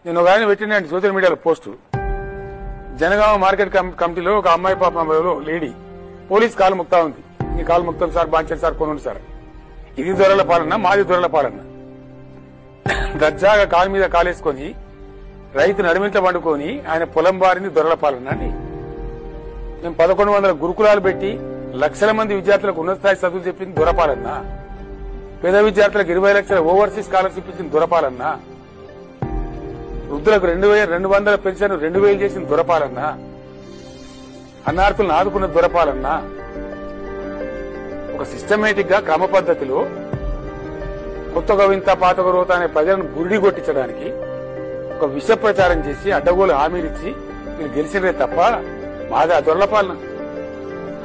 నేను ఒక ఆయన పెట్టినండి సోషల్ మీడియాలో పోస్టు. జనగామ మార్కెట్ కమిటీలో ఒక అమ్మాయి పాప లేడీ పోలీస్ కాలు ముక్తా ఉంది. ఈ కాలు ముక్తాం సార్, బాంచండి సార్, కొనండి సార్. ఇది దొరల పాలన, మాది దొరల పాలన. దర్జాగా కాలు మీద కాలేసుకొని రైతు నడిమింట పండుకొని ఆయన పొలం బారిని దొరల పాలన అండి. మేము 1100 గురుకులాలు పెట్టి లక్షల మంది విద్యార్థులకు ఉన్నత స్థాయి చదువులు చెప్పింది దొరపాలన్నా? పేద విద్యార్థులకు 20 లక్షల ఓవర్సీస్ స్కాలర్షిప్ ఇచ్చింది దొరపాలన్నా? వృద్ధులకు 2200 పెన్షన్ 2000 చేసింది దొరపాలన్నా? అన్నార్థులను ఆదుకున్న దొరపాలన్నా? ఒక సిస్టమేటిక్ గా క్రమ పద్ధతిలో కొత్తగా వింత పాతక రోత అనే ప్రజలను గురిడి కొట్టించడానికి ఒక విష ప్రచారం చేసి అడ్డగోలు హామీలిచ్చి మీరు గెలిచినరే తప్ప మాది ఆ దొరల పాలన.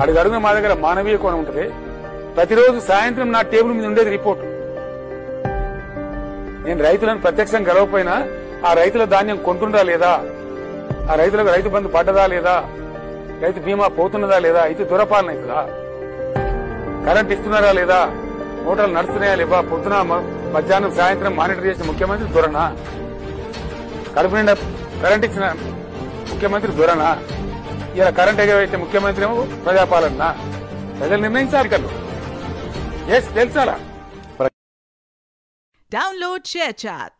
అడుగడుగున మా దగ్గర మానవీయ కోణం ఉంటుంది. ప్రతిరోజు సాయంత్రం నా టేబుల్ మీద ఉండేది రిపోర్టు. నేను రైతులను ప్రత్యక్షంగా గెలవకపోయినా ఆ రైతుల ధాన్యం కొంటుందా లేదా, ఆ రైతులకు రైతు బంధు పడ్డదా లేదా, రైతు బీమా పోతున్నదా లేదా, ఇది దొరపాలన అవుతుందా? కరెంట్ ఇస్తున్నారా లేదా, మోటార్లు నడుస్తున్నాయా లేవా, పొద్దున మధ్యాహ్నం సాయంత్రం మానిటర్ చేసిన ముఖ్యమంత్రి దొరనా? కడుపు నిండా కరెంట్ ఇచ్చిన ముఖ్యమంత్రి దొరనా? ఇలా కరెంట్ ఎగవేసే ముఖ్యమంత్రి ఏమో ప్రజాపాలన. ప్రజలు నిర్ణయించాలి కళ్ళు. తెలుసాలా? Download ShareChat.